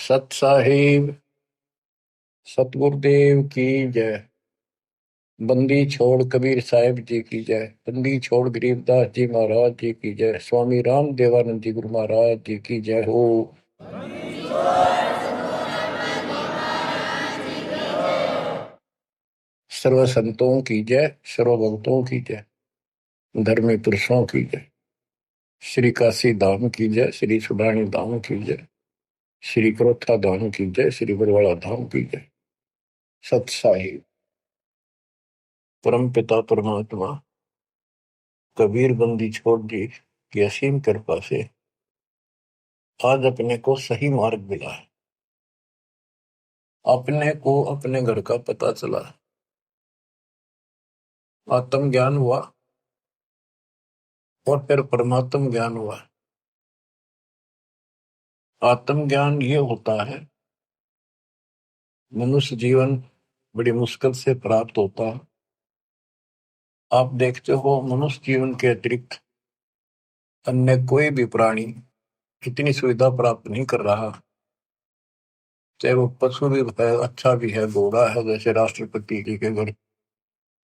सत साहिब सतगुरुदेव की जय। बंदी छोड़ कबीर साहिब जी की जय। बंदी छोड़ गरीबदास जी महाराज जी की जय। स्वामी राम देवानंद जी गुरु महाराज जी की जय हो। सर्व संतों की जय, सर्व भक्तों की जय, धर्मी पुरुषों की जय। श्री काशी धाम की जय, श्री सुडानी धाम की जय, श्री क्रोथा धाम की जय, श्री बरवाड़ा धाम की जय। सत साहिब परम पिता परमात्मा कबीर बंदी छोड़ जी की असीम कृपा से आज अपने को सही मार्ग मिला है। अपने को अपने घर का पता चला, आत्म ज्ञान हुआ और फिर परमात्म ज्ञान हुआ। आत्म ज्ञान ये होता है, मनुष्य जीवन बड़ी मुश्किल से प्राप्त होता है। आप देखते हो मनुष्य जीवन के अतिरिक्त अन्य कोई भी प्राणी इतनी सुविधा प्राप्त नहीं कर रहा। चाहे वो पशु भी है, अच्छा भी है, घोड़ा है, जैसे राष्ट्रपति जी के घर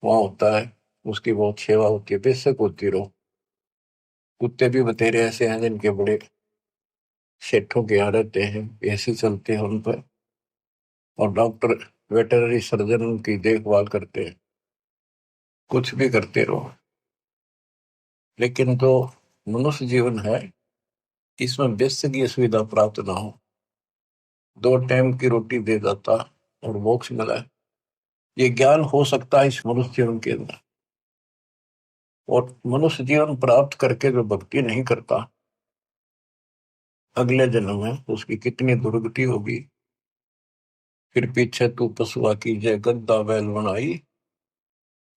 वहां होता है, उसकी बहुत सेवा होती है, बेशक होती रहो। कुत्ते भी बतेरे ऐसे हैं जिनके बड़े सेठों के यहाँ रहते हैं, ऐसे चलते हैं उन पर, और डॉक्टर वेटरनरी सर्जन उनकी देखभाल करते हैं। कुछ भी करते रहो, लेकिन जो मनुष्य जीवन है इसमें बेसिक ये सुविधा प्राप्त ना हो, 2 टाइम की रोटी दे जाता और मोक्ष मिला है, ये ज्ञान हो सकता है इस मनुष्य जीवन के अंदर। और मनुष्य जीवन प्राप्त करके जो भक्ति नहीं करता, अगले जन्म में उसकी कितनी दुर्गति होगी। फिर पीछे तू पशुआ की जय गद्दा बैल बनाई,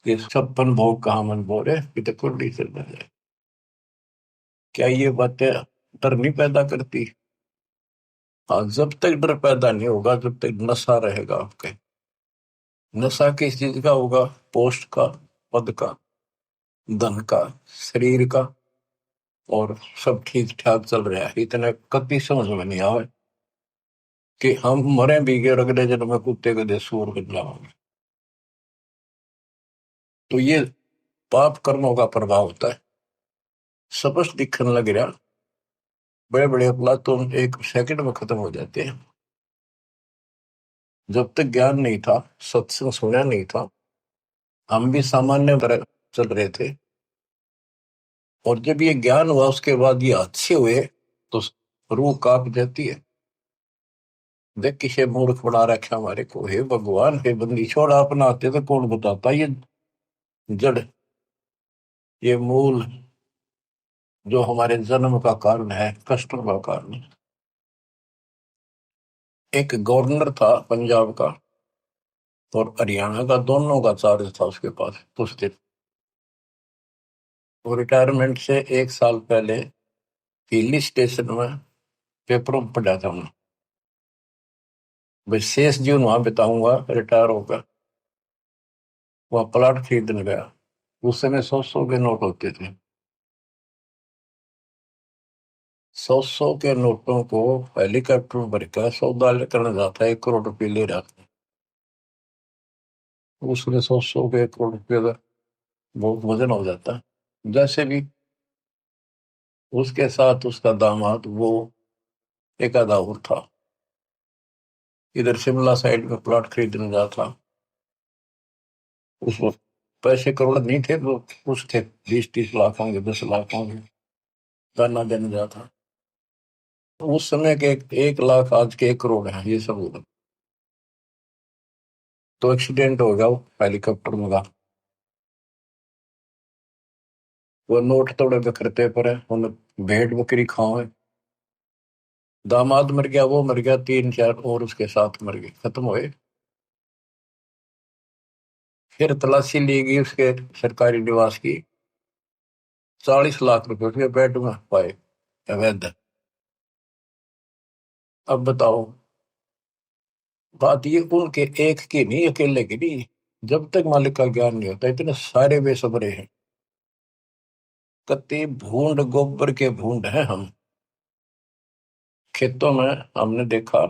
ये 56 भोग कहा मन बोले कि कुंडी से न जाए। क्या ये बातें डर नहीं पैदा करती? हाँ, जब तक डर पैदा नहीं होगा, जब तक नशा रहेगा आपके। नशा किस चीज का होगा? पोस्ट का, पद का, धन का, शरीर का, और सब ठीक ठाक चल रहा है। इतना कभी समझ में नहीं आवे कि हम मरे भी गए, अगले जन्म में कुत्ते के दे सूर बन जाओगे। तो ये पाप कर्मों का प्रभाव होता है। स्पष्ट दिखने लग रहा, बड़े बड़े अपराध तो 1 सेकंड में खत्म हो जाते हैं। जब तक ज्ञान नहीं था, सत्संग सुना नहीं था, हम भी सामान्य तरह चल रहे थे। और जब ये ज्ञान हुआ उसके बाद ये अच्छे हुए तो रूह कांप जाती है। देख किसे मूर्ख बना रखा हमारे को, हे भगवान, हे बंदी छोड़, आप ना आते तो कौन बताता ये जड़, ये मूल जो हमारे जन्म का कारण है, कष्टों का कारण। एक गवर्नर था पंजाब का और हरियाणा का, दोनों का चार्ज था उसके पास उस दिन। वो रिटायरमेंट से 1 साल पहले हिली स्टेशन में पेपरों में पढ़ा था उन्होंने, भाई शेष जीवन वहां बिताऊंगा रिटायर होकर। वह प्लाट खरीदने गया। उस समय 100-100 के नोट होते थे। 100-100 के नोटों को हेलीकॉप्टर में भरकर सौदा करने जाता है, 1 करोड़ रुपये ले रहा था। उसमें 100-100 के 1 करोड़ रुपये का बहुत वजन हो जाता है। जैसे भी उसके साथ उसका दामाद, वो एक आधा और था, इधर शिमला साइड में प्लॉट खरीदने जा था। उस वक्त पैसे करोड़ नहीं थे, वो कुछ थे, 20-30 लाख होंगे, 10 लाख होंगे, गाना देने जा था। तो उस समय के 1 लाख आज के 1 करोड़ है, ये सब होगा। तो एक्सीडेंट हो गया, वो हेलीकॉप्टर में था। वो नोट तोड़े बिखरते पड़े, उन्हें भेड़ बकरी खाओ। दामाद मर गया, वो मर गया, 3-4 और उसके साथ मर गए, खत्म हुए। फिर तलाशी ली गई उसके सरकारी निवास की, 40 लाख रुपए उसके बेड में पाए अवैध। अब बताओ, बात ये उनके एक की नहीं, अकेले की नहीं। जब तक मालिक का ज्ञान नहीं होता, इतने सारे बेसब्रे हैं, कत्ते भूंड, गोबर के भूंड हैं हम। खेतों में हमने देखा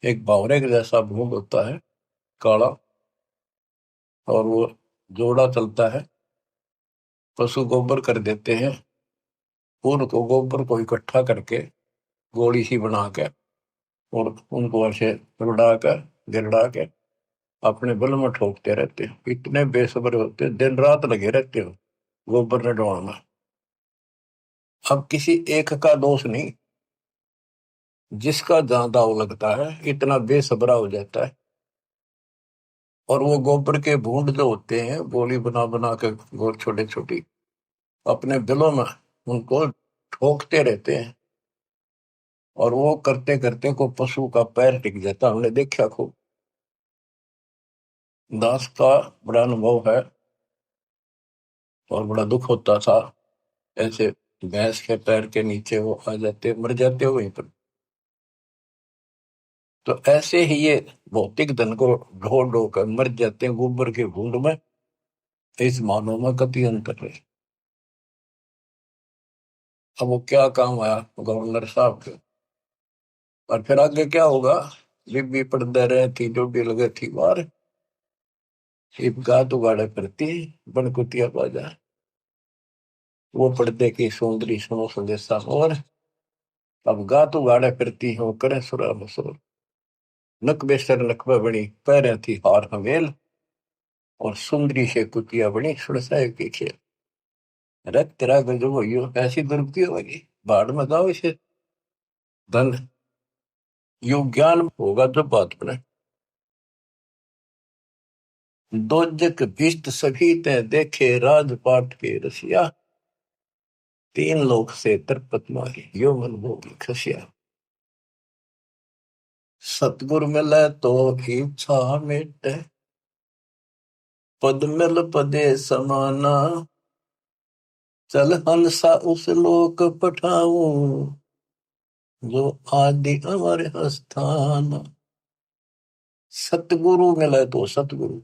एक बावरे के जैसा भूत होता है, काला, और वो जोड़ा चलता है। पशु गोबर कर देते हैं, उनको गोबर को इकट्ठा करके गोली सी बना के, और उनको ऐसे रुड़ा कर गिरड़ा के अपने बल में ठोकते रहते हैं। इतने बेसब्र होते हैं, दिन रात लगे रहते हो गोबर ने डोड़ना। अब किसी एक का दोष नहीं, जिसका जहां दाव लगता है इतना बेसब्रा हो जाता है। और वो गोबर के बूंद जो होते हैं, गोली बना बना के गोल छोटे छोटी, अपने दिलों में उनको ठोकते रहते हैं। और वो करते करते को पशु का पैर टिक जाता, हमने देखा खूब। दास का बड़ा अनुभव है, और बड़ा दुख होता था। ऐसे भैंस के पैर के नीचे वो आ जाते, मर जाते हो वहीं पर। तो ऐसे ही ये भौतिक धन को ढो ढो कर मर जाते हैं गोबर के भूंड में। इस मानव में कति अंतर है। अब वो क्या काम आया गवर्नर साहब के, और फिर आगे क्या होगा। बीबी पढ़ते रहे थी, जो भी लगे थी बार, इब गात उगाड़े करती बन कुतिया बाजा। वो पर्दे की सुंदरी सुनो संदेशा, और अब गात उगाड़े फिरती हो करे सुरा बसोर। नक बेसर नकबा बनी पैरे थी हार हवेल, और सुंदरी से कुतिया बनी सुरसाए की खेल। रख तेरा गजब हो, ऐसी दुर्गति होगी, बाढ़ में जाओ इसे धन। यो ज्ञान होगा जब बात बने। दोजक भिष्ट सभी ते देखे राजपाट के रसिया, तीन लोक से तरपत माही यो मन भोगी खसिया। सतगुर मिले तो इच्छा मिटे, पद मिल पदे समाना। चल हंसा उस लोक पठाऊं, जो आदि अमर स्थान। सतगुरु मिले तो सतगुरु,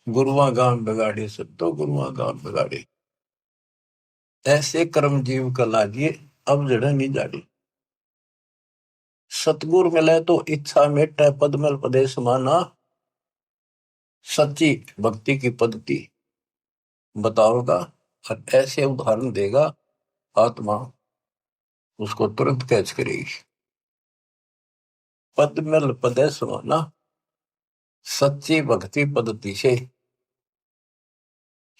गुरुआ गाम बिगाड़े सब तो गुरुआ गाम बिगाड़े। ऐसे कर्म जीव का लाजिए, अब जड़ नहीं जाड़ी। सतगुरु मिले तो इच्छा मेटे, पद मिल पदे समाना। सच्ची भक्ति की पद्धति बताओगा, और ऐसे उदाहरण देगा, आत्मा उसको तुरंत कैच करेगी। पद मिल पदे समाना, सच्ची भक्ति पद्धति से,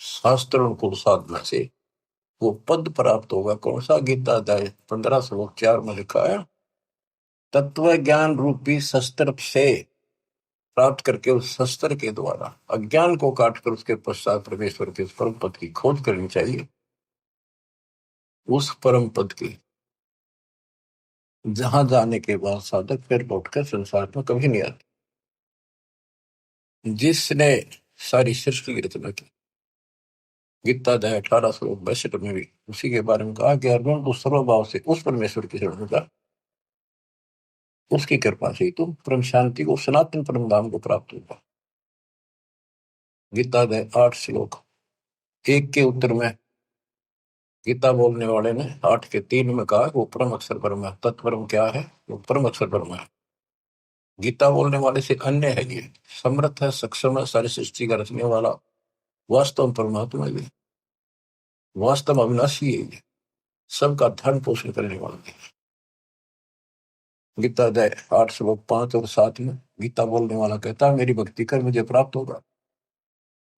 शास्त्रों को साधना से वो पद प्राप्त होगा। कौन सा? गीता अध्याय 15 श्लोक 4 में लिखा है, तत्व ज्ञान रूपी शस्त्र से प्राप्त करके, उस शस्त्र के द्वारा अज्ञान को काटकर उसके पश्चात परमेश्वर के परम पद की खोज करनी चाहिए। उस परम पद की जहां जाने के बाद साधक फिर लौटकर संसार में कभी नहीं आते। जिसने सारी सृष्टि की रचना की, गीता अध्याय 18 श्लोक 62 में भी उसी के बारे में कहा कि अर्जुन तू सर्वभाव से उस परमेश्वर की शरण जा, उसकी कृपा से ही तुम परम शांति को, सनातन परम धाम को प्राप्त होगा। गीता अध्याय 8 श्लोक 1 के उत्तर में गीता बोलने वाले ने 8 के 3 में कहा वो परम अक्षर परम है। तत्परम क्या है? वो परम अक्षर परम है। गीता बोलने वाले से अन्य है, ये समर्थ है, सक्षम है, सारी सृष्टि का रचने वाला वास्तव परमात्मा है, वास्तव अविनाशी है, ये सबका धन पोषण करने वाला है। गीता अध्याय 8 श्लोक 5 और 7 में गीता बोलने वाला कहता है मेरी भक्ति कर मुझे प्राप्त होगा।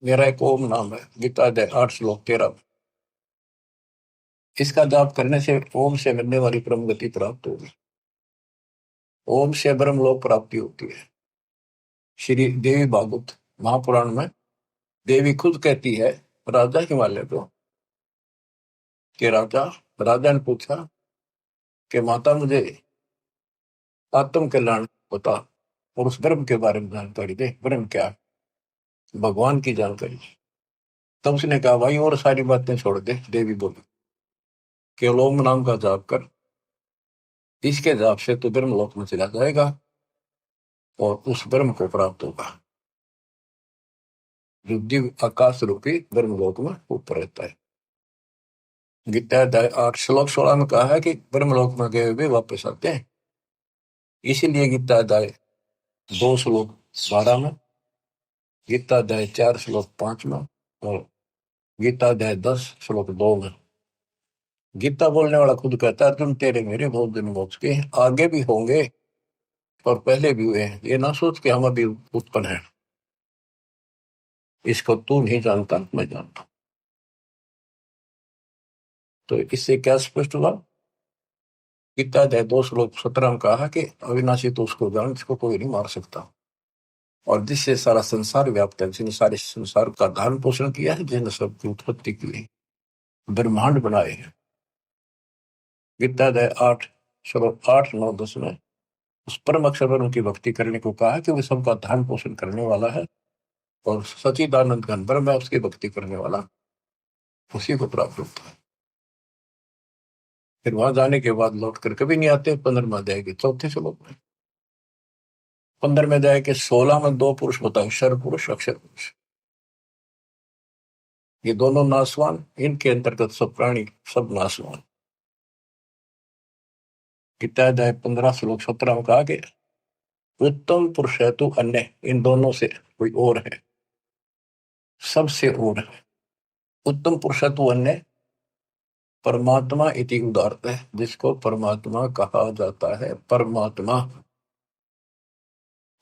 मेरा एक ओम नाम है। गीता अध्याय 8 श्लोक 13 में इसका जाप करने से ओम से मिलने वाली परम गति प्राप्त होगी। ओम से ब्रह्म लोक प्राप्ति होती है। श्री देवी भागवत महापुराण में देवी खुद कहती है राजा हिमालय को, कि राजा राजा ने पूछा कि माता मुझे आत्म कल्याण बता, और उस ब्रह्म के बारे में जानकारी दे। ब्रह्म क्या है? भगवान की जानकारी। तब उसने कहा भाई और सारी बातें छोड़ दे। देवी बोली केवल ओम नाम का जाप कर, इसके जाप से तो ब्रह्म लोक में चला जाएगा और उस ब्रह्म को प्राप्त होगा, जो दिव्य आकाश रूपी ब्रह्म लोक में ऊपर रहता है। गीता अध्याय 8 श्लोक 16 में कहा है कि ब्रह्म लोक में गए हुए वापस आते हैं। इसीलिए गीता अध्याय 2 श्लोक 12 में, गीता अध्याय 4 श्लोक 5 में, और गीता अध्याय 10 श्लोक 2 में गीता बोलने वाला खुद कहता है, अर्जुन तेरे मेरे बहुत दिन मोक्ष के आगे भी होंगे और पहले भी हुए हैं। ये ना सोच के हम अभी उत्पन्न है, इसको तू नहीं जानता, मैं जानता। तो इससे क्या स्पष्ट हुआ? गीता अध्याय 2 श्लोक 17 में कहा कि अविनाशी तो उसको जान जिसको कोई नहीं मार सकता, और जिससे सारा संसार व्याप्त है, जिसने सारे संसार का धारण पोषण किया है, जिसने सबकी उत्पत्ति की है, ब्रह्मांड बनाए हैं। गीता अध्याय 8 श्लोक 8, 9, 10 में उस परम अक्षर पर उनकी भक्ति करने को कहा कि वो सबका धारण पोषण करने वाला है, और सचिदानंद घन ब्रह्म है, उसकी भक्ति करने वाला उसी को प्राप्त होता है। फिर वहां जाने के बाद लौट कर कभी नहीं आते। 15वें अध्याय के 4 श्लोक में, 15वें अध्याय के 16 में 2 पुरुष बताए, क्षर पुरुष, अक्षर पुरुष। ये दोनों नासवान, इनके अंतर्गत सब प्राणी, सब नासवान। गीता अध्याय 15 श्लोक 17 में कहा कि उत्तम पुरुष है तो अन्य, इन दोनों से कोई और है, सबसे और है। उत्तम पुरुष है तो अन्य परमात्मा इति उदारत है, जिसको परमात्मा कहा जाता है। परमात्मा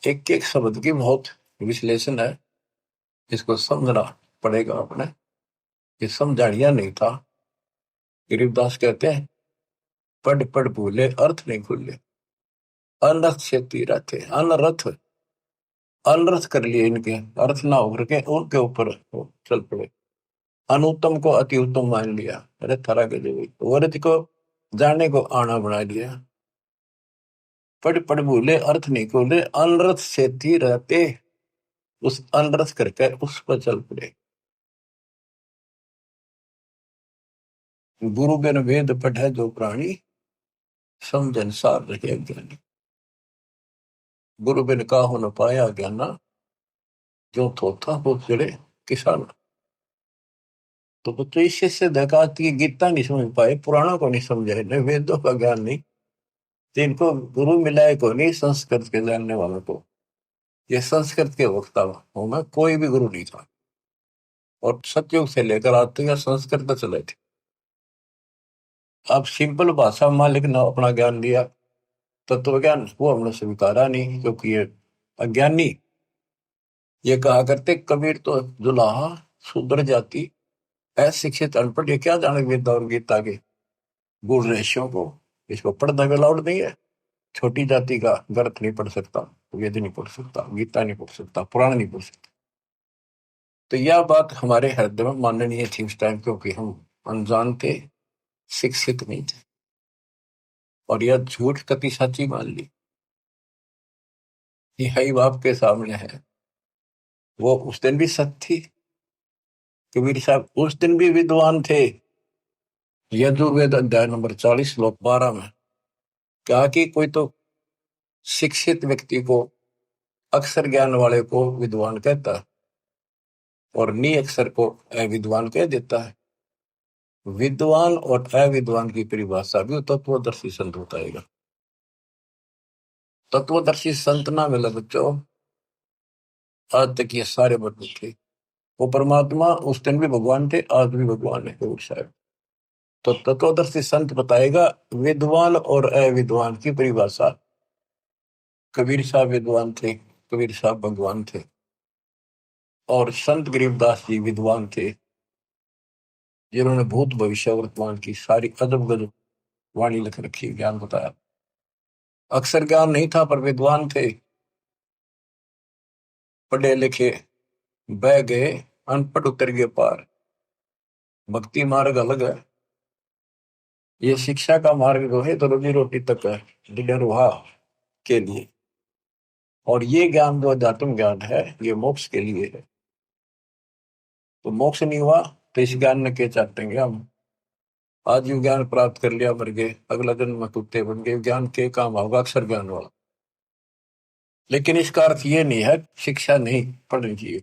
एक एक शब्द की बहुत विश्लेषण है, इसको समझना पड़ेगा अपने। ये समझाड़िया नहीं था। गरीबदास कहते हैं, पढ़ पढ़ भूले अर्थ नहीं खुले, अनर्थ से तीरा थे। अनर्थ अनर्थ कर लिए, इनके अर्थ ना होकर के उनके ऊपर चल पड़े। अनुत्तम को अति उत्तम मान लिया, अरे थरा के जो वर्ज को जाने को आना बना लिया। पढ़ पढ़ भूले अर्थ नहीं खोले, अनर्थ से थी रहते, उस अनर्थ करके उस पर चल पड़े। गुरु बिन वेद पढ़े जो प्राणी, समझन सार रहे ज्ञानी। गुरु बिन काहू न पाया ज्ञाना, जो थोथा हो चढ़े किसान। तो बच्चों इससे से देखा कि गीता नहीं समझ पाए, पुराणों को नहीं समझे, न वेदों का ज्ञान नहीं, तो इनको गुरु मिलाए को नहीं, संस्कृत के जानने वालों को। ये संस्कृत के वक्ता हूं मैं, कोई भी गुरु नहीं था, और सतयुग से लेकर आज तक संस्कृत चले थे। अब सिंपल भाषा में मालिक ने अपना ज्ञान दिया, तत्व ज्ञान, वो हमने स्वीकारा नहीं, क्योंकि ये अज्ञानी। ये कहा करते कबीर तो जुलाहा शूद्र जाति, अशिक्षित अनपढ़, ये क्या जाने वेद और गीता के गुण रहस्यों को। इसको पढ़ना भी अलाउड नहीं है। छोटी जाति का ग्रंथ नहीं पढ़ सकता, वेद नहीं पढ़ सकता, गीता नहीं पढ़ सकता, पुराण नहीं पढ़ सकता। तो यह बात हमारे हृदय में माननीय थी उस टाइम, क्योंकि हम अनजान थे, शिक्षित नहीं थे, और यह झूठ कति सच्ची मान ली। यही बाप के सामने है। वो उस दिन भी सत्य थी। कबीर साहब उस दिन भी विद्वान थे। यजुर्वेद अध्याय नंबर 40 श्लोक 12 में कहा कि कोई तो शिक्षित व्यक्ति को, अक्षर ज्ञान वाले को विद्वान कहता है, और नी अक्षर को अविद्वान कह देता है। विद्वान और अविद्वान की परिभाषा भी तत्वदर्शी संत बताएगा। तत्वदर्शी संत ना मिला बच्चों, आज तक ये सारे बदल थे। वो परमात्मा उस दिन भी भगवान थे, आज भी भगवान है कबीर साहब। तो तत्वदर्शी संत बताएगा विद्वान और अविद्वान की परिभाषा। कबीर साहब विद्वान थे, कबीर साहब भगवान थे, और संत गरीबदास जी विद्वान थे, जिन्होंने भूत भविष्य वर्तमान की सारी अजब गजब वाणी लिख रखी, ज्ञान बताया। अक्षर ज्ञान नहीं था पर विद्वान थे, पढ़े लिखे, बह गए, अनपढ़ उतर गए पार। भक्ति मार्ग अलग है, ये शिक्षा का मार्ग जो है तो रोजी रोटी तक है, निर्वाह के लिए। और ये ज्ञान जो अध्यात्म ज्ञान है, ये मोक्ष के लिए है। तो मोक्ष नहीं हुआ तो इस ज्ञान ने क्या चाहते हैं हम? आज ये ज्ञान प्राप्त कर लिया, मर गए, अगला जन्म में कुत्ते बन गए, ज्ञान के काम होगा अक्षर ज्ञान वाला। लेकिन इसका अर्थ ये नहीं है शिक्षा नहीं पढ़नी चाहिए।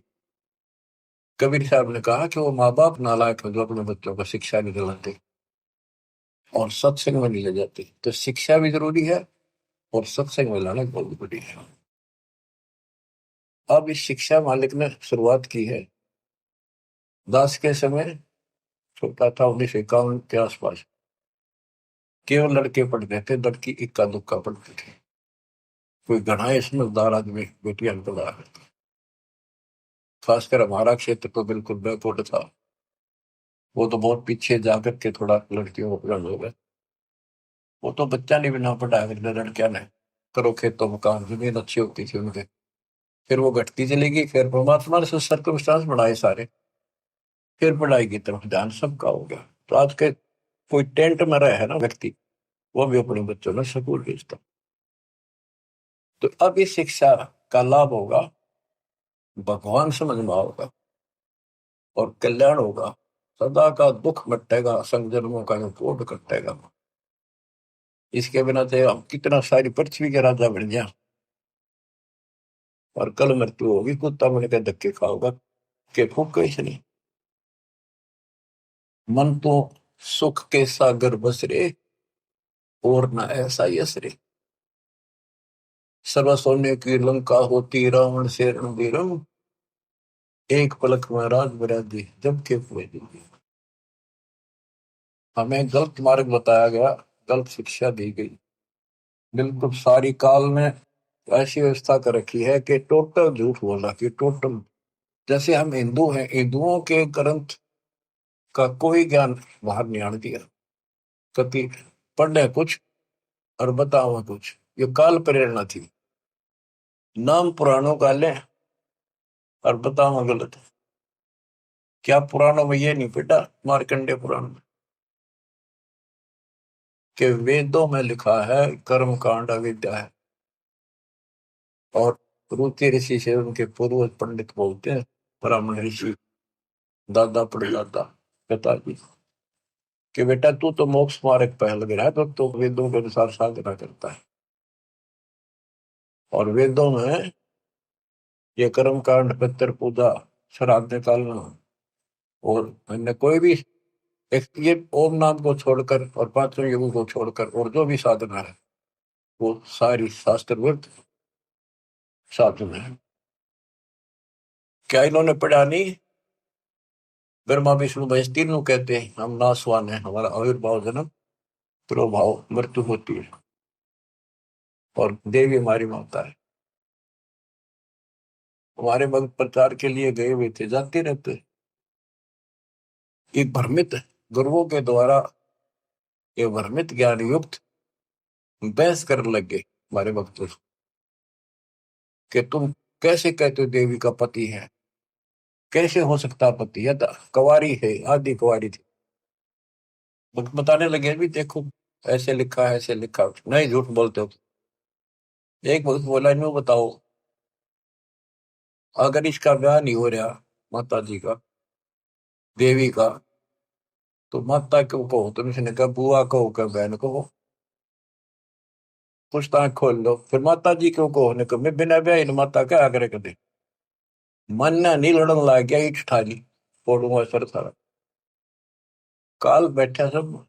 कबीर साहब ने कहा कि वो माँ बाप नालायक है जो अपने बच्चों को शिक्षा नहीं दिलाते और सत्संग में नहीं ले जाते। तो शिक्षा भी जरूरी है और सत्संग में लाना बहुत बड़ी है। अब इस शिक्षा मालिक ने शुरुआत की है दास के समय, छोटा था 1951 के आसपास, केवल लड़के पढ़ते थे, लड़की इक्का दुक्का पढ़ते थे। कोई घना समझदार आदमी बेटियां पढ़ा करता। खासकर हमारा क्षेत्र तो बिल्कुल बैकवर्ड था। वो तो बहुत पीछे जाकर के थोड़ा लड़कियों को पढ़ाने हो गए। वो तो बच्चा नहीं बिना पढ़ाया करते लड़कियां ने, करो खेतों मकान, जमीन अच्छी होती थी उनके। फिर वो घटती चली गई, फिर परमात्मा ने सर्कमस्टांस बढ़ाए सारे, फिर पढ़ाई की तरफ ध्यान सबका हो गया। तो आज के कोई टेंट में रहे है ना व्यक्ति, वो भी अपने बच्चों ने स्कूल भेजता। तो अब इस शिक्षा का लाभ होगा, भगवान समझ में होगा और कल्याण होगा। सदा का दुख मिटेगा, संजन्मों का कोट कटेगा। इसके बिना तो हम कितना सारी पृथ्वी के राजा बन गया, और कल मृत्यु होगी, कुत्ता बन के धक्के खाओगा के फूक कैसे नहीं। मन तो सुख के सागर बसरे, और न ऐसा यसरे। सर्व सोने की लंका होती, रावण से रणधीरम, एक पलक में राज बरादी जब के हुए। हमें गलत मार्ग बताया गया, गलत शिक्षा दी गई। बिल्कुल सारी काल ने ऐसी व्यवस्था कर रखी है कि टोटल झूठ बोला कि टोटल, जैसे हम हिंदू हैं, हिंदुओं के ग्रंथ का कोई ज्ञान बाहर नहीं आने दिया। कति पढ़े कुछ और बताओ कुछ, ये काल प्रेरणा थी। नाम पुराणों का लें और बताओ गलत। क्या पुराणों में ये नहीं बेटा, मार्कंडे पुराण में, कि वेदों में लिखा है कर्म कांड अविद्या है। और रुचि ऋषि से उनके पूर्वज पंडित बोलते हैं, ब्राह्मण ऋषि, दादा परदादा पिताजी, कि बेटा तू तो मोक्ष मार्ग पहल गया है, तो वेदों के अनुसार साधना करता है। और वेदों में ये कर्म कांड, पितर पूजा, श्राद्ध निकालना, और अन्य कोई भी एक ये ओम नाम को छोड़कर और पांचों युगों को छोड़कर और जो भी साधना है, वो सारी शास्त्रविद साधना है। क्या इन्होंने पढ़ा नहीं? ब्रह्मा विष्णु महेश तीनों कहते हैं हम नासवान है, हमारा आविर्भाव जन्म प्रभाव मृत्यु होती है, और देवी हमारी माता है। हमारे भक्त प्रचार के लिए गए हुए थे, जाते रहते। एक भ्रमित गुरुओं के द्वारा ये भ्रमित ज्ञान युक्त बहस करने लगे हमारे भक्तों से, कि तुम कैसे कहते हो देवी का पति है, कैसे हो सकता पति है, तो कुंवारी है, आदि कुंवारी थी। बताने लगे भी देखो ऐसे लिखा है, ऐसे लिखा, नहीं झूठ बोलते हो। एक भक्त बोला इन्हों बताओ, अगर इसका ब्याह नहीं हो रहा माता जी का, देवी का, तो माता क्यों कहो तुम? इसने कहा बुआ कहो, क्या बहन कहो, पूछताछ खोल लो। फिर माता जी क्यों कहो ने कहा मैं बिना ब्याह माता क्या आग्रह कर दे। मन नहीं लड़न लग गया, ईट ठाली फोड़ूंगा सर सारा। काल बैठा सब,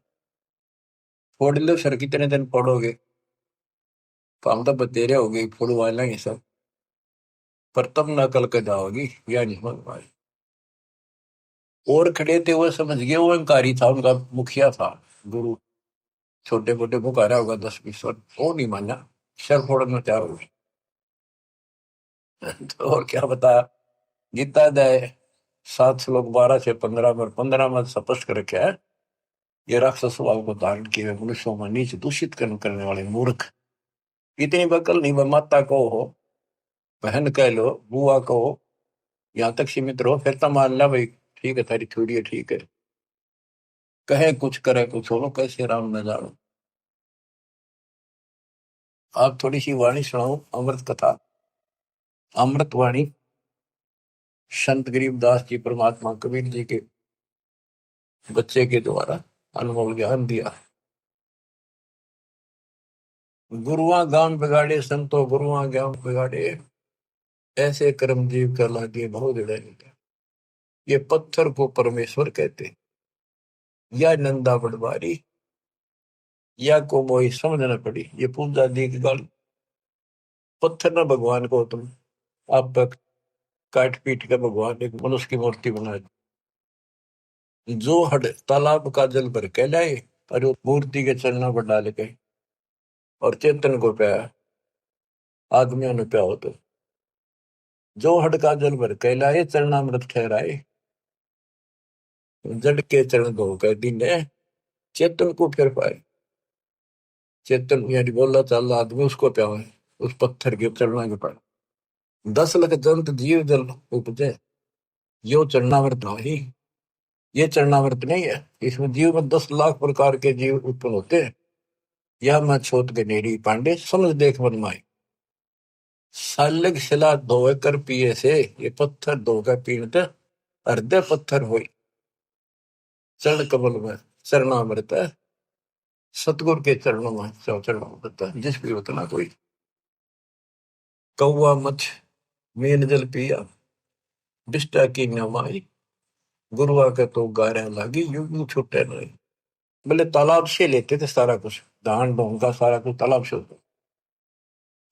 फोड़ लो सर, कितने दिन फोड़ोगे, काम तो बतेरे हो गई, फोड़वा लेंगे सब, पर तब न कल के जाओगी, या नहीं मन पाए। और खड़े थे वो समझ गए, वो अहंकारी था, उनका मुखिया था गुरु, छोटे मोटे पुकारा होगा 10-20 वर्ष, वो नहीं माना, सर फोड़ने में तैयार हो गए। तो और क्या बताया, गीता अध्याय 7 श्लोक 12 से 15 में, 15 में स्पष्ट कर रखा है, ये राक्षस स्वभाव को धारण किए मनुष्यों में नीच दूषित कर्म करने वाले मूर्ख, इतनी बकल नहीं, माता को हो, बहन कह लो, बुआ कहो, यहाँ तक सीमित रहो, फिर तो मान ला भाई ठीक है, थारी थोड़ी है ठीक है, कहे कुछ करे कुछ हो, कैसे राम न जानो। आप थोड़ी सी वाणी सुनाओ, अमृत कथा, अमृत वाणी, संत गरीबदास जी परमात्मा कबीर जी के बच्चे के द्वारा अनमोल ज्ञान दिया। गुरुआ गांव बिगाड़े संतो, गुरुआ गांव बिगाड़े, ऐसे कर्म जीव कर लागे बहुत जड़े। ये पत्थर को परमेश्वर कहते, या नंदा पटवारी, या को मोई समझ न पड़ी, ये पूजा दी की गाली। पत्थर ना भगवान को तुम आप काट पीट के भगवान एक मनुष्य की मूर्ति बना दी। जो हड तालाब का जल भर के लाए और वो मूर्ति के चरणों पर डाल के और चेतन को पाया, आदमियों ने प्या हो तो जो हड का जल भर के लाए चरणामृत ठहराए, जड़ के चरण धो कर दीने चेतन को फिर पाए। चेतन यानी बोला चाल आदमी उसको प्या है, उस पत्थर के चरणों के पाए। 10 लाख जंत जीव जल उपजे, यो चरणामृत ही। ये चरणामृत नहीं है, इसमें जीव में 10 लाख प्रकार के जीव उत्पन्न होते हैं। यह मैं छोट के नेड़ी पांडे समझ देख मन माई। सालग शिला धोए कर पिए से, ये पत्थर धोकर पीते हृदय पत्थर हुई। चरण कमल में चरणामृत है, सतगुरु के चरणों में चरणामृत है। जिस भी उतना कोई कौआ मछ मेन जल पिया, बिष्टा की नमाई। गुरुआ के तो गारे लागी, यूं यूं छुट्टे नहीं। बोले तालाब से लेते थे सारा कुछ, धान ढोंगा सारा कुछ तालाब से होता।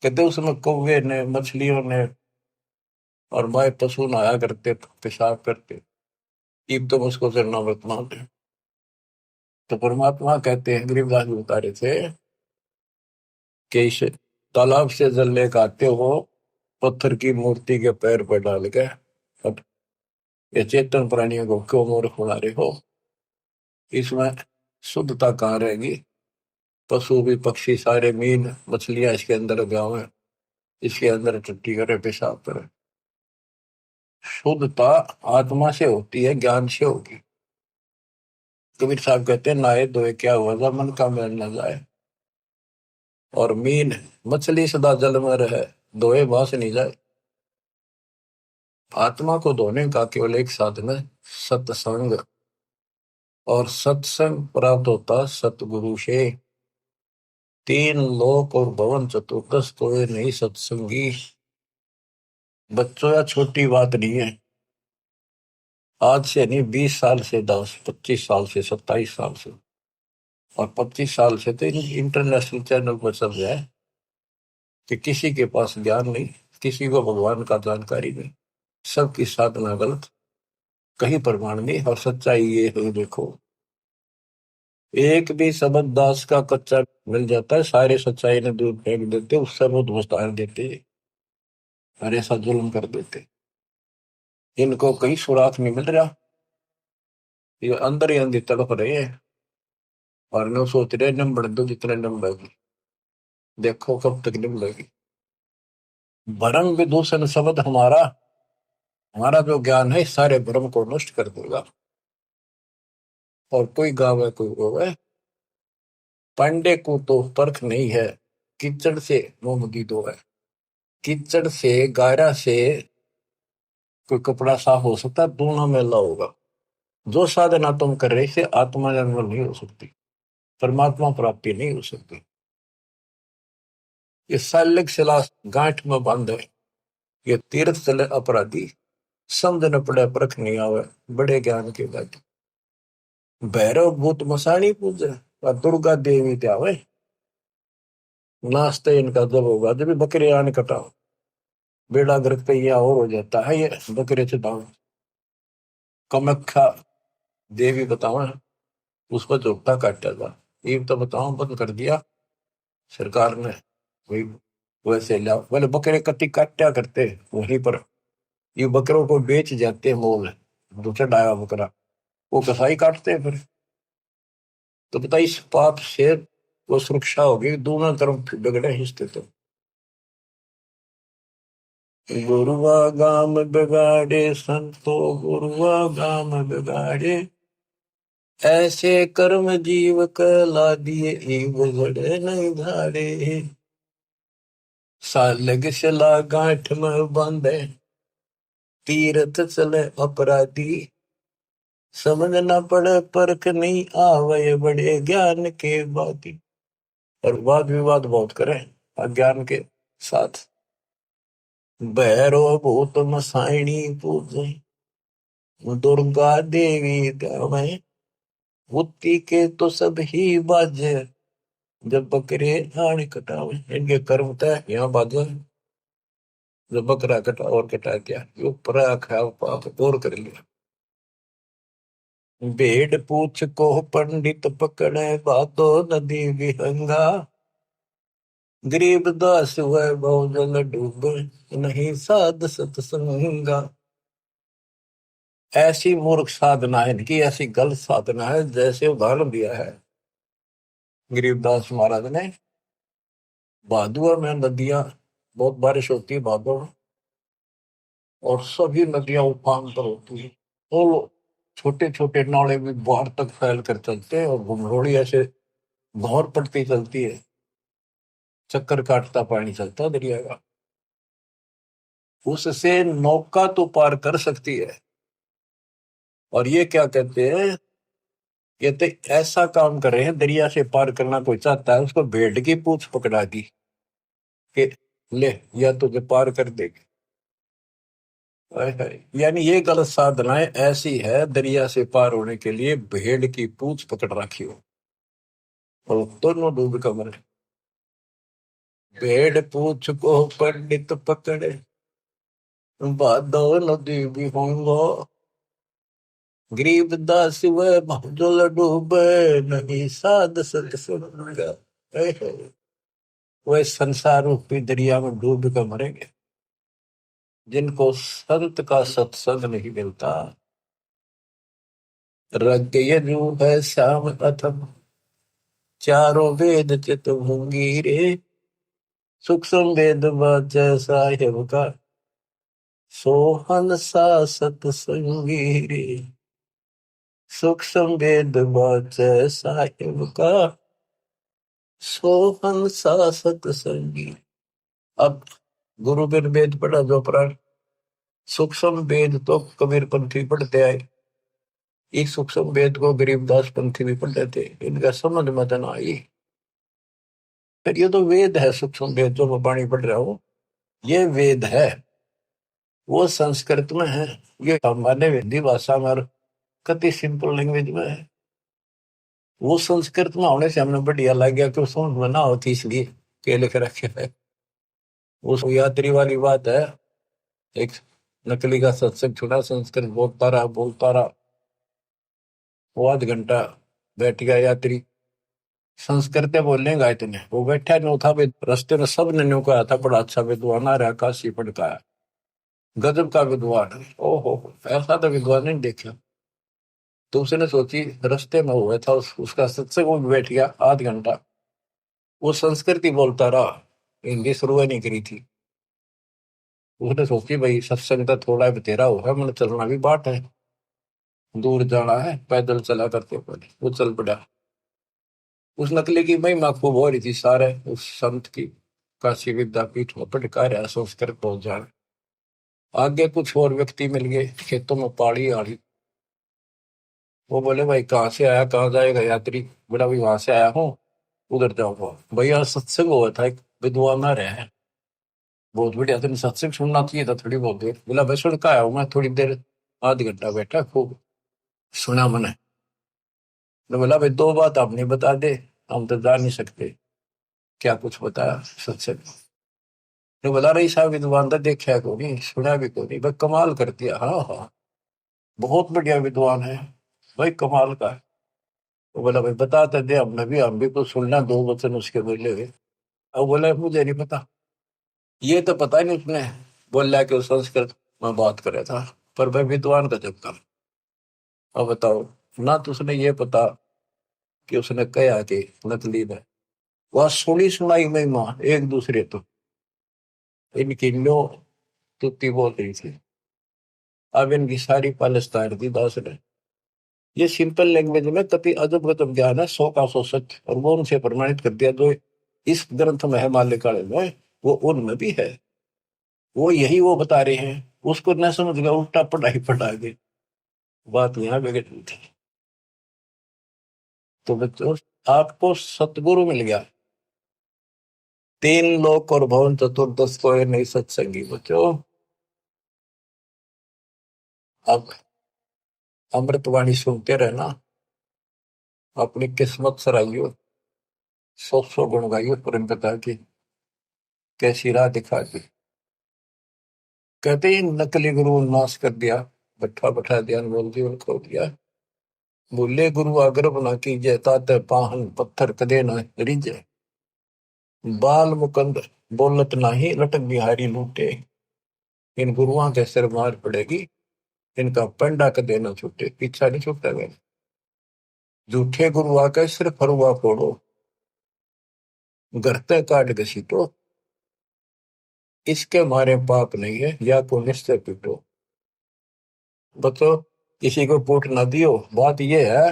कहते उसमें कौवे ने मछलियों ने और माए पशु नहाया करते पेशाब करते। इब तो उसको चरणामृत मानते। तो परमात्मा कहते हैं, गरीबदास जी बता रहे थे कि इस तालाब से जल लेकर आते हो, पत्थर की मूर्ति के पैर पर डाल के, अब ये चेतन प्राणियों को क्यों मूर्ख बना रहे हो? इसमें शुद्धता कहाँ रहेगी? पशु भी पक्षी सारे मीन मछलियां इसके अंदर गाँव है, इसके अंदर टट्टी करे पेशाब करे। शुद्धता आत्मा से होती है, ज्ञान से होगी। कबीर साहब कहते हैं, नहाए धोए क्या हुआ, जब मन का मैल न जाए। और मीन मछली सदा जल में रहे, धोए बास नहीं जाए। आत्मा को धोने का केवल एक साधन है, सत्संग। और सत्संग प्राप्त होता सतगुरु से। 3 लोक और भवन चतुर्दश तो ये नहीं सत्संगी। बच्चों या छोटी बात नहीं है। आज से नहीं, 20 साल से, 10 25 साल से, 27 साल से और 25 साल से तो इंटरनेशनल चैनल पर चल रहा है कि किसी के पास ज्ञान नहीं, किसी को भगवान का जानकारी नहीं, सबकी साधना गलत, कहीं प्रमाण नहीं। और सच्चाई ये है, देखो एक भी शब्द दास का कच्चा मिल जाता है, सारे सच्चाई ने दूर फेंक देते, उससे बहुत विस्तार देते और ऐसा जुल्म कर देते। इनको कहीं सुराग नहीं मिल रहा, ये अंदर ही अंदर तड़प रहे हैं और न सोच रहे नम बढ़ दो, जितने नम बढ़ेगी देखो कब तक नम बढ़ेगी। भरम विदूषण शब्द हमारा, हमारा जो ज्ञान है सारे भ्रम को नष्ट कर देगा। और कोई गावे कोई रोवे, पांडे को तो परख नहीं है, कीचड़ से मोमगी दो है। कीचड़ से गारा से कोई कपड़ा साफ हो सकता है, दोनों मेला होगा। जो साधना तुम कर रहे से आत्मा जन्म नहीं हो सकती, परमात्मा प्राप्ति नहीं हो सकती। ये सालिक शिला गांठ में बंद है, ये तीर्थ चले अपराधी, समझ न पड़े परख नहीं आवे, बड़े ज्ञान के गाठी। भैरव भूत मसाणी पूजे और दुर्गा देवी त्यावे, नाश्ते इनका जब होगा जब बकरे आने कटाओ, बेड़ा गर्क पे यह और हो जाता है। ये बकरे चटाओ, कमख्या देवी बताओ, उसको चौकटा काटा था। ये तो बताओ बंद कर दिया सरकार ने, वही वैसे लिया। बोले बकरे कति काटा करते वहीं पर, ये बकरों को बेच जाते हैं मोल, जो चढ़ाया बकरा वो कसाई काटते हैं फिर। तो बता इस पाप से वो सुरक्षा होगी, दोनों तरफ बिगड़े हिस्से तो। गुरुआ गाम बिगाड़े संतो, गुरुआ गाम बिगाड़े, ऐसे कर्म जीव कला दिए ईव बड़े नहीं धारे। सालग शिला गांठ में बांधे, तीर्थ चले अपराधी, समझ न पड़े परख नहीं आवे, बड़े ज्ञान के बाती। और वाद विवाद बहुत करे अज्ञान के साथ। भैरव भूत मसाइणी पूजे, दुर्गा देवी गावे, बुद्धि के तो सब ही बाजे, जब बकरे आने कटावे। इनके कर्म तय यहाँ बाजे, जो बकरा कटा और कटा दिया, जो परा खाया पाप और कर लिया। भेड़ पूछ को पंडित पकड़े, बातो नदी विहंगा। गरीब दास हुए बहुजन डूबे, नहीं साध सत्संगा। ऐसी मूर्ख साधना है इनकी, ऐसी गलत साधना है। जैसे उदाहरण दिया है गरीबदास महाराज ने, भादुआ में नदियां, बहुत बारिश होती है भादुआ में, और सभी नदियां उफान पर होती है। तो छोटे छोटे नाले भी बाहर तक फैल कर चलते हैं, और घुमरोड़ी ऐसे भौर पड़ती चलती है, चक्कर काटता पानी चलता है दरिया का। उससे नौका तो पार कर सकती है। और ये क्या कहते हैं, ये तो ऐसा काम कर रहे हैं, दरिया से पार करना कोई चाहता है उसको भेड़ की पूंछ पकड़ा दी कि ले, या तुझे पार कर देगी। हाय हाय। यानी ये गलत साधनाएं ऐसी है, दरिया से पार होने के लिए भेड़ की पूंछ पकड़ रखी हो, और दोनों डूब कर मरे। भेड़ पूंछ को पंडित पकड़े, बादो नदी भी होंगो। गरीब दास वह भजल डूबे, नहीं साध सत्संगा। हाय हाय। वह संसार रूपी दरिया में डूब कर मरेंगे जिनको संत का सत्संग नहीं मिलता। रग यजु है श्याम अथम, चारों वेद चित होंगी रे। सूक्ष्म वेद साहेब का, सोहन सा सत्संगी रे। सूक्ष्म वेद साहेब का, सोहन सा सत्संगी। अब गुरु बिन वेद पढ़ा जो प्राण, सूक्ष्म वेद तो कबीर पंथी पढ़ते आए, इस सूक्ष्म वेद को गरीबदास पंथी भी पढ़ते थे, इनका समझ में तो ना आई। फिर ये तो वेद है, सूक्ष्म वेद जो मैं वाणी पढ़ रहा हूँ, ये वेद है, वो संस्कृत में है। ये हमारे हिंदी भाषा में और कति सिंपल लैंग्वेज में है। वो संस्कृत में होने से हमने बढ़िया लग गया कि समझ में ना होती, इसलिए के लिख रखे है। उस यात्री वाली बात है, एक नकली का सत्संग छुड़ा, संस्कृत बोलता रहा, वो आध घंटा बैठ गया यात्री, संस्कृत बोलेगा इतने, वो बैठा नहीं था। रास्ते में सब ने न्यू कहा था बड़ा अच्छा विद्वान आ रहा, काशी पढ़ का है, गजब का विद्वान है। ओहो, ऐसा तो विद्वान नहीं देखा। तो उसने सोची, रास्ते में हुआ था उसका सत्संग, वो बैठ गया आध घंटा, वो संस्कृत ही बोलता रहा, हिंदी शुरू नहीं करी थी। उसने सोची भाई सत्संग तो थोड़ा बतेरा होगा, मैंने चलना भी बाट है, दूर जाना है, पैदल चला करते पहले वो चल पड़ा। उस नकली की महिमा खूब हो रही थी, सारे उस संत की काशी विद्यापीठ में पटका रहा संस्कृत पहुंच जाए। आगे कुछ और व्यक्ति मिल गए, खेतों में पाड़ी आड़ी, वो बोले भाई कहाँ से आया, कहाँ जाएगा यात्री। बोला भाई वहां से आया हूँ, उधर जाऊंगा। भैया सत्संग हुआ था, एक विद्वान आ रहे हैं, बहुत बढ़िया, तुमने सत्संग सुनना चाहिए था थोड़ी बहुत देर। बोला भाई सुन का आया हूँ मैं, थोड़ी देर, आध घंटा बैठा, खूब सुना मैंने। तो बोला भाई दो बात आप नहीं बता दे, हम तो जा नहीं सकते। क्या कुछ बताया सत्संग। तो बोला रही साहब विद्वान तो देखा को नहीं, सुना भी को नहीं, भाई कमाल कर दिया। हाँ हाँ, बहुत बढ़िया विद्वान है भाई, कमाल का है। तो बोला भाई बताते दे, हम भी कुछ सुनना, दो वचन उसके बोले हुए। अब बोला मुझे नहीं पता, ये तो पता नहीं उसने बोला कि वो संस्कृत में बात करे था, पर भाई विद्वान का जब काम। अब बताओ ना, तो उसने ये पता कि उसने कहा कि नकली ने, वह सुनी सुनाई महिमा एक दूसरे तो इनकी लो तुत्ती बोल रही थी। अब इनकी सारी पालिस्तान दी दास ने। ये सिंपल लैंग्वेज में कति अजब गजब ज्ञान है, 100 का 100 सच, और वो उनसे प्रमाणित कर दिया। जो इस ग्रंथ में है माल्यकाले में, वो उनमें भी है, वो यही वो बता रहे हैं। उसको न समझ गया, उल्टा पढ़ाई पढ़ा गए, बात यहाँ बिगड़ रही थी। तो बच्चों, आपको सतगुरु मिल गया, तीन लोक और भवन चतुर्दश को नहीं सत्संगी बच्चों। अब अमृतवाणी सुनते रहना, अपनी किस्मत सराइयो, 100 गुण गाइयो, परम पिता की कैसी राह दिखा दी। कहते ही नकली गुरु नाश कर दिया, बैठा बैठा ध्यान बोल जीवन खो दिया। बोले गुरु आग्रह बना कीजिए, ताते पाहन पत्थर कदे न रिजे। बाल मुकंद बोलत नाही, लटक बिहारी लूटे। इन गुरुओं के सिर मार पड़ेगी, इनका पंडा कदे न छूटे। पीछा नहीं छूटा गया। झूठे गुरु आके सिर फरुआ फोड़ो, घरते काट घसीटो। इसके मारे पाप नहीं है, या को निश्चय पीटो। बतो किसी को पूट ना दियो। बात ये है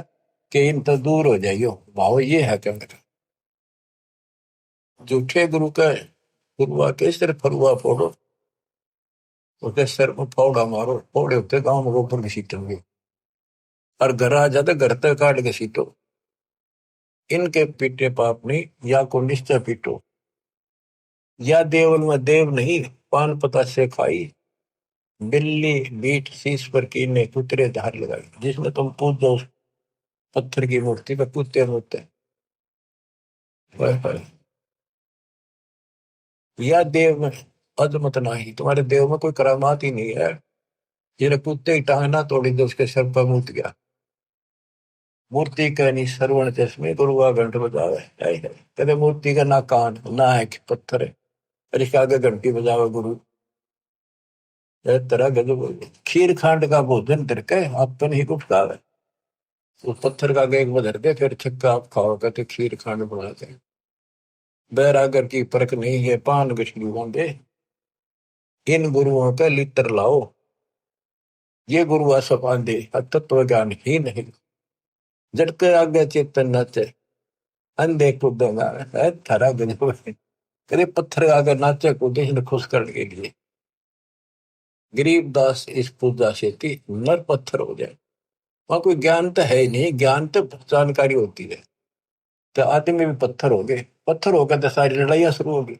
कि इन तो दूर हो जाइयो। भाव ये है क्या मेरा। झूठे गुरु का गुरु आके सिर फरुआ फोड़ो, उसके सिर में फावड़ा मारो। फावड़े होते गांव में ऊपर घसीटेंगे, और घर आ जाते घर तक काट घसीटो। इनके पीटे पाप नहीं, या को निश्चय पीटो। या देवल में देव नहीं, पान पता से खाई। बिल्ली बीट शीश पर कीने कुतरे धार लगाई। जिसमें तुम पूजो पत्थर की मूर्ति पे कुत्ते होते हैं। हाय हाय। या देव में अजमत नहीं, तुम्हारे देव में कोई करामात ही नहीं है। जिन्हें कुत्ते की टांग ना तोड़ी तो उसके सर पर मूत गया। मूर्ति का नहीं श्रवण चश्मे, गुरुआ घंट बजावे। हाय हाय। कहते मूर्ति का ना कान ना है कि पत्थर है, और इसके आगे घंटी बजावे गुरु। यह तरह गजब। खीर खांड का भोजन तिरके अपन ही कुछ खावे। वो पत्थर का आगे एक बधर दे, फिर छक्का आप खाओ। कहते खीर खांड बनाते हैं। बैरागर की परख नहीं है, पान गछली बांधे। इन गुरुओं का लित्र लाओ, ये गुरु सपांदे तत्व ज्ञान ही नहीं। जड़के आगे चेतन नाचे, अंधे कूदेगा। थारा गजब है। कदे पत्थर आगे नाचे कूदे इसने खुश करने के लिए। गरीबदास इस पूजा से थी नर पत्थर हो जाए। वहां कोई ज्ञान तो है ही नहीं, ज्ञान तो जानकारी होती है। तो आदमी भी पत्थर हो गए, पत्थर होकर तो सारी लड़ाइयां शुरू होगी।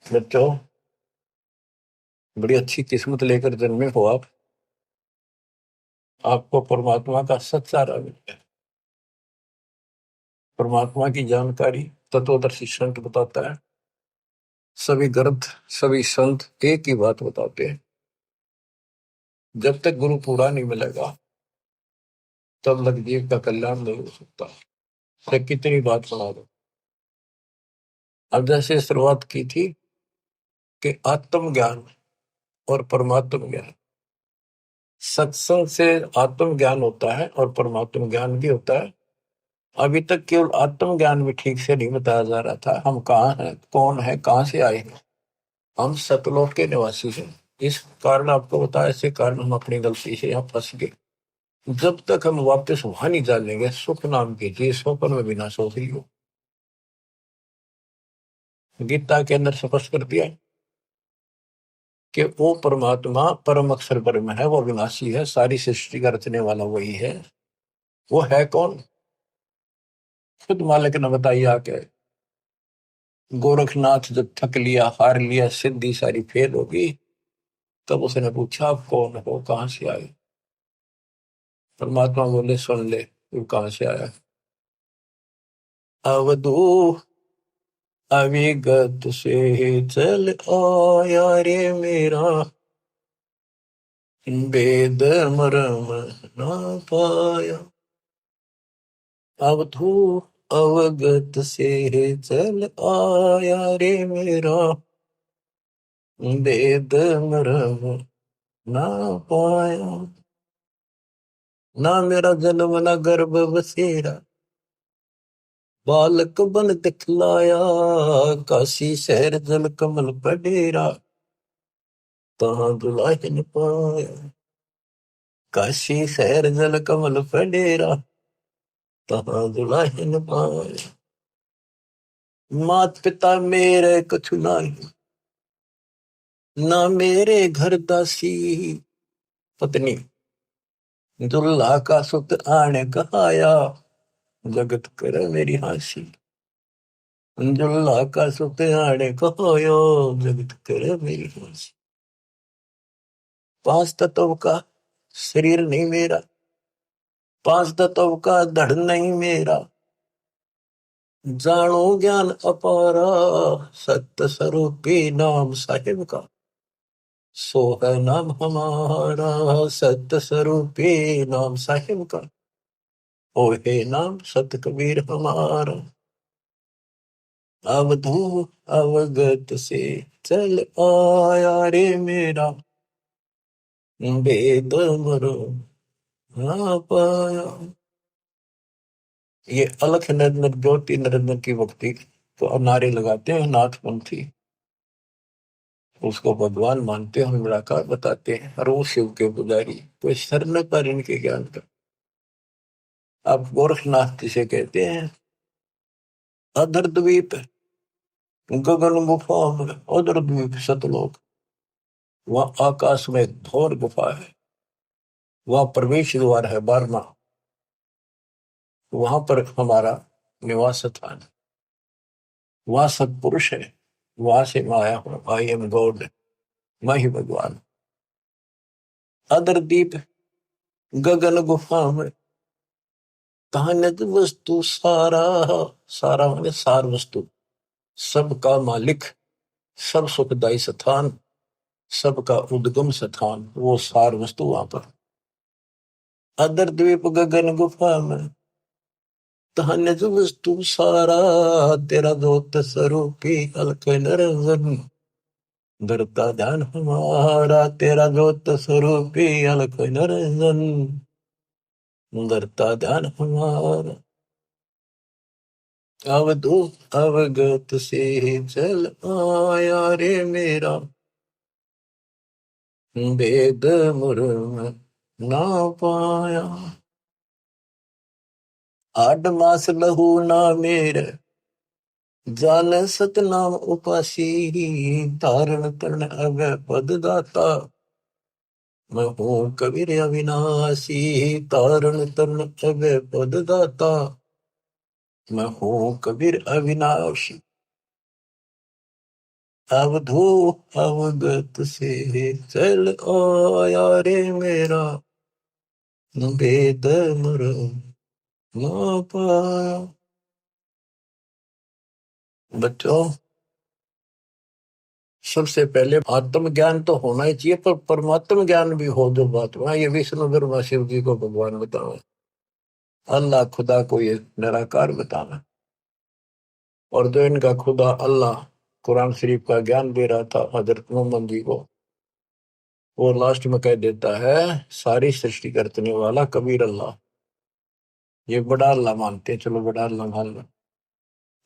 बच्चों, बड़ी अच्छी किस्मत लेकर जन्मे हो आप। आपको परमात्मा का सच्चा रंग है। परमात्मा की जानकारी तत्वदर्शी संत बताता है। सभी ग्रंथ सभी संत एक ही बात बताते हैं, जब तक गुरु पूरा नहीं मिलेगा तब तक जीव का कल्याण नहीं हो सकता। तो कितनी बात सुना दो। अब जैसे शुरुआत की थी कि आत्म ज्ञान और परमात्म ज्ञान, सत्संग से आत्म ज्ञान होता है और परमात्म ज्ञान भी होता है। अभी तक केवल आत्म ज्ञान भी ठीक से नहीं बताया जा रहा था। हम कहाँ हैं, कौन है, कहाँ से आए हैं। हम सतलोक के निवासी हैं। इस कारण आपको बताया, ऐसे कारण हम अपनी गलती से यहाँ फंस गए। जब तक हम वापस वहां नहीं जानेंगे, सुख नाम की चीज स्वप्न में बिना सो रही हो। गीता के अंदर स्पष्ट कर दिया कि वो परमात्मा परम अक्षर ब्रह्म है, वो विनाशी है, सारी सृष्टि का रचने वाला वही है। वो है कौन, खुद मालिक ने बताइए आके। गोरखनाथ जब थक लिया, हार लिया, सिद्धि सारी फेल होगी, तब उसने पूछा आप कौन हो, कहां से आए। परमात्मा बोले सुन ले, तू कहां से आया। अवधू अविगत से चल आया रे मेरा, वेद मरम ना पाया। अवधू अवगत से चल आया रे मेरा, वेद मरम ना पाया। ना मेरा जन्म ना गर्भ बसेरा, बालक बन दिखलाया। काशी शहर जल कमल पडेरा, तहाँ दुलाहिन पाया। काशी शहर जल कमल पडेरा, तहाँ दुलाहिन पाया। मात पिता मेरे कछु नाही, ना मेरे घर दासी। पत्नी दुल्हा का सुत आने कहाया, जगत करे मेरी हासी। दुल्हा का सुत आने कहाया, जगत करे मेरी हासी। पांच तत्व का शरीर नहीं मेरा, पांच तत्व का धड़ नहीं मेरा। जानो ज्ञान अपारा सत्य स्वरूपी नाम साहिब का, सो है नाम हमारा सत्य स्वरूपी नाम साहिब का, ओ हे नाम सत कबीर हमारा। अवधू अवगत से चल आया रे मेरा, वेद मरो ना पाया। ये अलख निरंजन ज्योति निरंजन की भक्ति तो नारे लगाते हैं नाथपंथी, उसको भगवान मानते हैं, निराकार बताते हैं, और वो शिव के पुजारी, तो शरण पर इनके ज्ञान का। अब गोरखनाथ जिसे कहते हैं, अधर द्वीप गगन गुफा में, अधर द्वीप सतलोक, वह आकाश में एक घोर गुफा है, वह प्रवेश द्वार है 12वां, वहां पर हमारा निवास स्थान, वहां सत्पुरुष है, वहां से मैं आया हूं, आई एम गॉड, मैं ही भगवान। अधर दीप गगन गुफा में, कहानित वस्तु सारा, सारा माने सार वस्तु, सबका मालिक, सब सुखदायी स्थान, सबका उद्गम स्थान, वो सार वस्तु वहां पर। अदर द्वीप गगन गुफा में, कहानित वस्तु सारा, तेरा दोत स्वरूपी अलख निरंजन, धरता ध्यान हमारा, तेरा दोत स्वरूपी अलख निरंजन, धरता ध्यान हमारा। अवधू अवगत से चल आया रे मेरा, वेद मुर्म ना पाया। 8 मास लहू ना मेरे, जान सतनाम उपासी, तारण तरण अब पद दाता, मैं हूँ कबीर अविनाशी, तारण तरण अब पद दाता, मैं हूँ कबीर अविनाशी। अवधू अवगत से चल आया रे मेरा, वेद मुर्म ना पाया। बच्चों, सबसे पहले आत्म ज्ञान तो होना ही चाहिए, पर परमात्म ज्ञान भी हो जो बात वहां, ये विष्णु ब्रह्मा शिव जी को भगवान बतावे, अल्लाह खुदा को ये निराकार बताना। और जो इनका खुदा अल्लाह कुरान शरीफ का ज्ञान दे रहा था हजरत मोहम्मद जी को, वो लास्ट में कह देता है, सारी सृष्टि करने वाला कबीर अल्लाह, ये बड़ा अल्लाह मानते हैं, चलो बड़ा अल्लाह मान लो।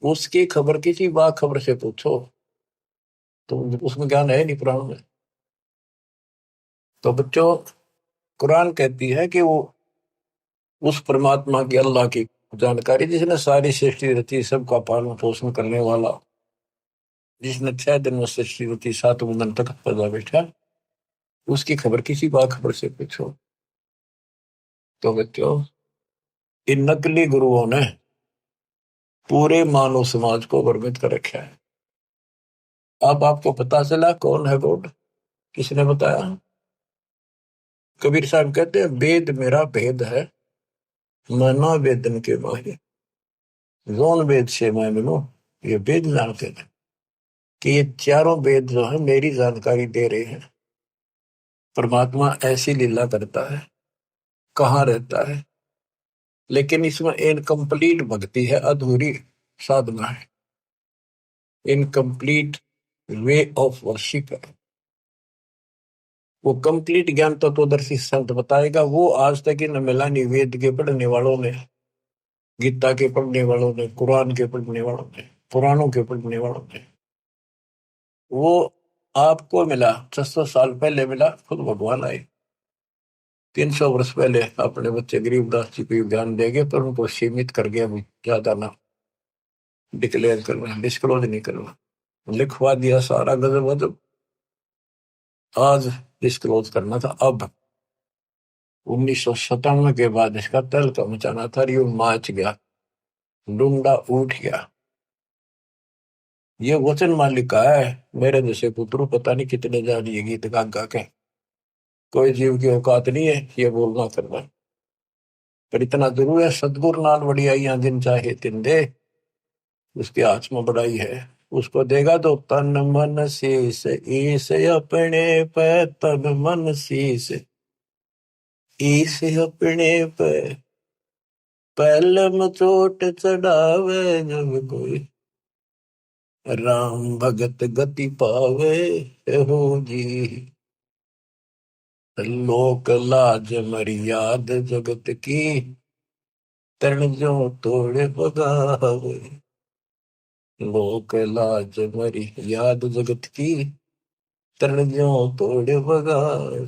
उसकी खबर किसी बा खबर से पूछो तो उसमें ज्ञान है नहीं कुरान में। तो बच्चों, कुरान कहती है कि वो उस परमात्मा की, अल्लाह की जानकारी, जिसने सारी सृष्टि रची, सबका पालन पोषण करने वाला, जिसने 6 दिन में सृष्टि रची, 7वें दिन तक पैदा बैठा, उसकी खबर किसी बाखबर से पूछो। तो बच्चों, इन नकली गुरुओं ने पूरे मानव समाज को भ्रमित कर रखा है। अब आपको पता चला कौन है गॉड, किसने बताया? कबीर साहब कहते हैं, वेद मेरा भेद है, मैं ना वेदन के माहिर, जोन वेद से मैं मिलूं, ये वेद जानते थे कि ये चारों वेद जो है मेरी जानकारी दे रहे हैं, परमात्मा ऐसी लीला करता है, कहाँ रहता है, लेकिन इसमें इनकम्प्लीट भक्ति है, अधूरी साधना है, इनकम्प्लीट वे ऑफ वर्शिप है। वो कंप्लीट ज्ञान तत्वदर्शी संत बताएगा, वो आज तक इन मिला नहीं, वेद के पढ़ने वालों ने, गीता के पढ़ने वालों ने, कुरान के पढ़ने वालों ने, पुराणों के पढ़ने वालों ने। वो आपको मिला 600 साल पहले मिला, खुद भगवान आए 300 वर्ष पहले, अपने बच्चे गरीबदास जी को ज्ञान देंगे, पर उनको सीमित कर गया, ज्यादा ना डिक्लेयर करना, डिस्क्लोज नहीं करना, लिखवा दिया सारा गजब वजब, आज डिस्क्लोज करना था। अब 1997 के बाद इसका तहलका मचाना था, यूं माच गया, डूंडा उठ गया। ये वचन मालिक का है, मेरे जैसे पुत्र पता नहीं कितने जानिए गीत गा गा के, कोई जीव की औकात नहीं है ये बोलना करना, पर इतना जरूर है, सतगुरु नाल वड़ी आइया जिन चाहे तिन दे, उसके हाथ में बड़ाई है, उसको देगा तो तन मन शीस ईस अपने पे, तन मन शीस ईस अपने पे, पहलम चोट चढ़ावे जब कोई, राम भगत गति पावे हो जी। लोक लाज मर्याद जगत की, तरण जो तोड़े बगावे। लोक लाज मर्याद जगत की, तरण जो तोड़े बगावे।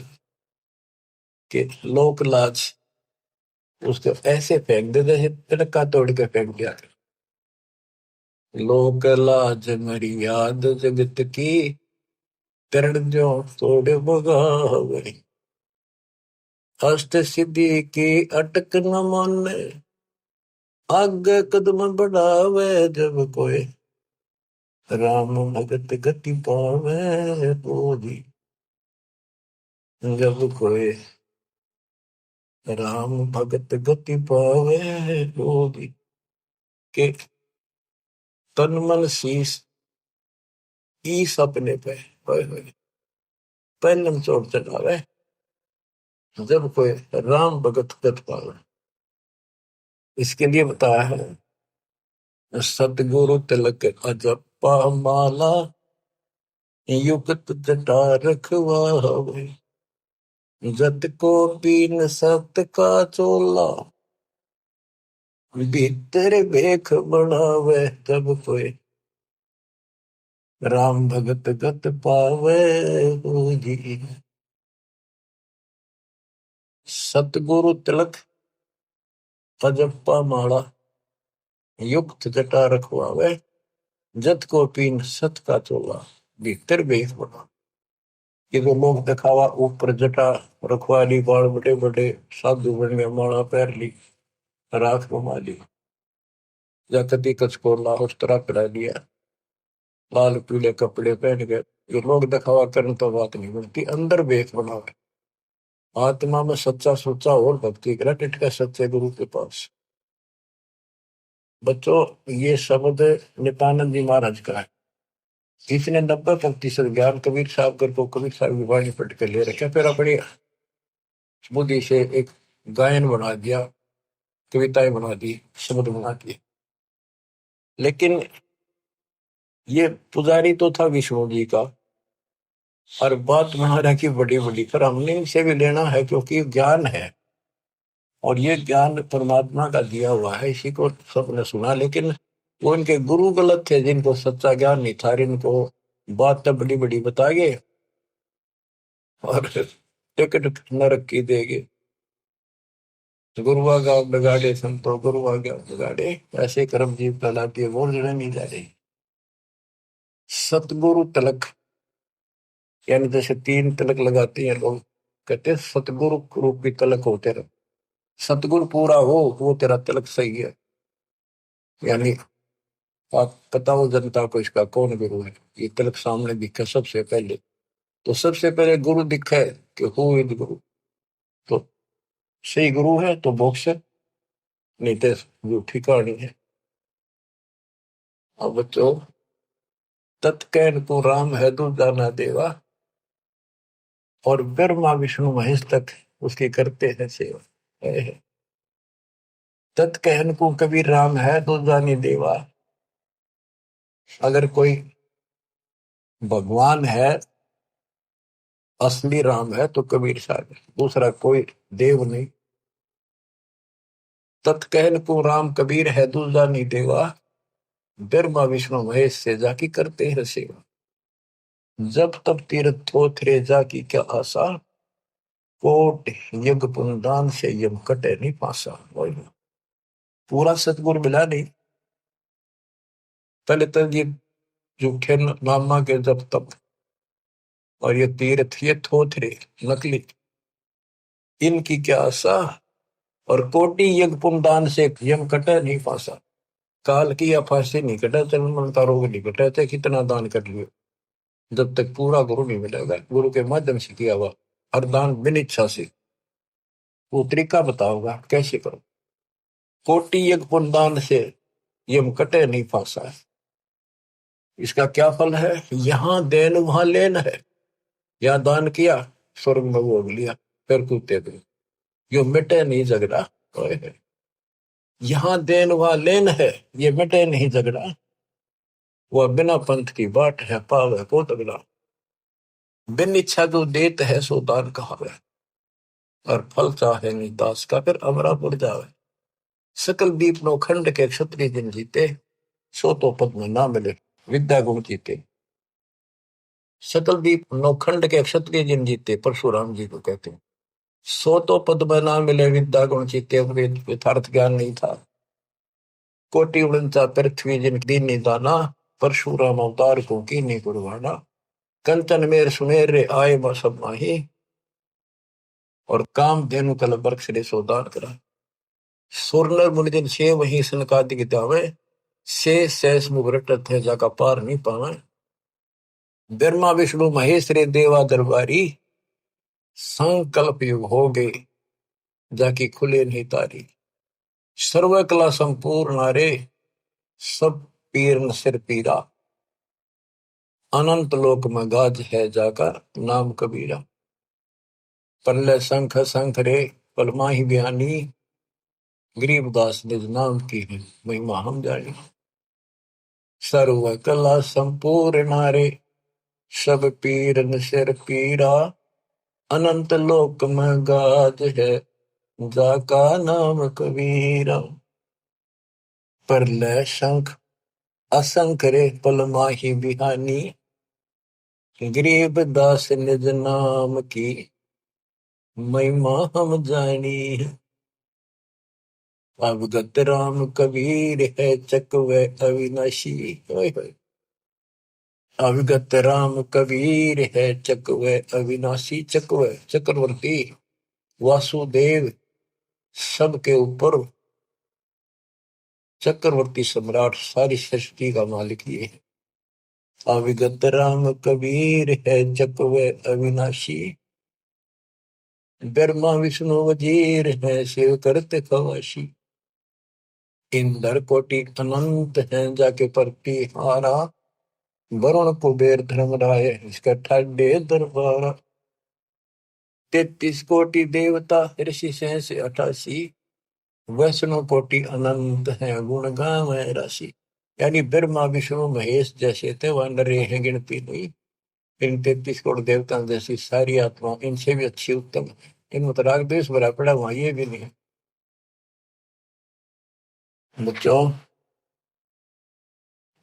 के लोक लाज उसको ऐसे फेंक दे जैसे तिनका तोड़ के फेंक दिया। लोक लाज मर्याद जगत की, तरण जो तोड़े बगावे। अष्ट सिद्धि की अटक न माने, आगे कदम बढ़ावे जब कोई, राम भगत गति पावे बोधी। जब कोई राम भगत गति पावे बोधी, के तन मन शीस ईस अपने पे, पहलम चोट चढ़ावे जब कोई राम भगत गति पावे। इसके लिए बताया है, सतगुरु तिलक अजपा माला, युगत जटा रखवावे। जत को पीन सत का चोला, भीतर बेख बढ़ावे जब कोई, राम भगत गत पावे हो जी। सतगुरु तिलक अजप्पा माला, युक्त जटा रखवावे। जत को पीन सत का चोला, भीतर बेख बढ़ावे। ये तो लोग दिखावा, ऊपर जटा रखवा ली, बाल बड़े बड़े साधु बन गए, माला पैर ली, राख घुमा ली, या कदी कचकोला उस तरह करा लिया, लाल पीले कपड़े पहन गए। ये लोग दिखावा करने तो बात नहीं बनती, अंदर बेख बनावे। आत्मा में सच्चा सोचा और भक्ति करा, टिटका सच्चे गुरु के पास। बच्चों, ये शब्द नित्यानंद जी महाराज का है। इसने 90% ज्ञान कबीर साहब को कबीर साहब की वाणी पढ़ के ले रखे, फिर अपनी बुद्धि से एक गायन बना दिया, कविताएं बना दी, शब्द बना दिए। लेकिन ये पुजारी तो था विष्णु जी का, और बात महाराज की बड़ी बड़ी, पर हमने इनसे भी लेना है क्योंकि ज्ञान है, और ये ज्ञान परमात्मा का दिया हुआ है, इसी को सबने सुना। लेकिन वो इनके गुरु गलत थे, जिनको सच्चा ज्ञान नहीं था, इनको बात तो बड़ी बड़ी बता गए और टिकट नरक की देगे। गुरुआ गाँव बिगाड़े संतो, गुरुआ गाँव बिगाड़े, ऐसे कर्म जीव कहलाती है, वो जड़े नहीं जा रही। सतगुरु तिलक, यानी जैसे 3 तिलक लगाते हैं लोग, कहते हैं सतगुरु रूप की तिलक हो तेरा, सतगुरु पूरा हो वो तेरा तिलक सही है। यानी आप बताओ जनता को इसका कौन गुरु है, ये तिलक सामने दिखे सबसे पहले, तो सबसे पहले गुरु दिखे कि हु इज गुरु, तो सही गुरु है तो मोक्ष है, नहीं तो झूठी कहानी है। अब बच्चों, तत्कैन को राम है दूजा ना देवा, और ब्रह्मा विष्णु महेश तक उसकी करते हैं सेवा। तत्कहन को कबीर राम है दूजा नहीं देवा। अगर कोई भगवान है, असली राम है, तो कबीर साहब है, दूसरा कोई देव नहीं। तत्कहन को राम कबीर है दूजा नहीं देवा, ब्रह्मा विष्णु महेश से जाकी करते हैं सेवा। जब तब तीर्थ थोथरे जाकी क्या आशा, कोट यज्ञ पुनदान से यम कटे नहीं पासा। पूरा सतगुरु मिला नहीं, पहले तो ये झूठे नामा के जब तब, और ये तीर्थ ये थोथरे नकली, इनकी क्या आशा, और कोटि यज्ञ पुनदान से यम कटे नहीं पासा। काल की या फांसी नहीं कटा, जन्म का रोग नहीं कटा, थे कितना दान कर लियो, जब तक पूरा गुरु नहीं मिलेगा, गुरु के माध्यम से किया हुआ हर दान बिन इच्छा से। वो तरीका बताओगा कैसे करो। कोटि यज्ञ पुनदान से ये कटे नहीं फांसा है। इसका क्या फल है? यहां देन वहां लेन है। यहाँ दान किया, स्वर्ग में भोग लिया, फिर कूदते गए। यो मिटे नहीं झगड़ा। यहाँ देन वहां लेन है, ये मिटे नहीं झगड़ा। वह बिना पंथ की बाट है, पाव है को तगड़ा। बिन इच्छा जो देत है सो दान कहावे, और फल चाहे नहीं दास का फिर अमरा पड़ जावे। सकल दीप नो खंड के क्षत्रिय जिन जीते, सो तो पद में ना मिले विद्या गुण जीते। सकल दीप नौखंड के क्षत्रिय जिन जीते, परशुराम जी को कहते हैं। सो तो पद में ना मिले विद्या गुण जीते, यथार्थ ज्ञान नहीं था। कोटि उड़नता पृथ्वी जिन दीन दाना, परशुराम अवतार को कीनी कुर्बाना। कंचन मेर सुमेर रे आए सब माही, और काम धेनु कल बरक्ष रे सोदान करा। सुरनर मुनिजन से वही सनकादि गितावे, से सैस मुगरटत है जाका पार नहीं पावे। ब्रह्मा विष्णु महेश रे देवा दरबारी, संकल्प युग हो गए जाकी खुले नहीं तारी। सर्व कला संपूर्ण नारे, सब पीर न सिर पीरा। अनंत लोक में गाज है जाका नाम कबीरा। पल्ले शंख शंख रे पलमा ही बयानी, गरीबदास निज नाम की है महिमा हम जानी। सर्व कला संपूर्ण नारे, सब पीर न सिर पीरा। अनंत लोक में गाज है जाका नाम कबीरा। परलय शंख असंख रे पलमा ही बिहानी, गरीब दास निज नाम की महिमा हम जानी। अवगत राम कबीर है चकवे अविनाशी। अवगत राम कबीर है चकवे अविनाशी। चकवे चक्रवर्ती, वासुदेव सबके ऊपर चक्रवर्ती सम्राट, सारी सृष्टि का मालिक ये है। अविगत राम कबीर है चकवे अविनाशी, ब्रह्मा विष्णु वजीर है शिव करते खवाशी। इंद्र कोटि अनंत है जाके परती हारा, वरुण कुबेर धर्मराय इसका ठाडे दरबारा। 33 कोटि देवता ऋषि सहस 88, वैष्णव कोटि अनंत है गुण गावे राशि। यानी ब्रह्मा विष्णु महेश जैसे थे वह नरे हैं गिनती नहीं। इन 33 करोड़ देवता जैसी सारी आत्मा इनसे भी अच्छी उत्तम है। इनमें तो राग द्वेष भरा पड़ा, वहां ये भी नहीं है। बच्चों,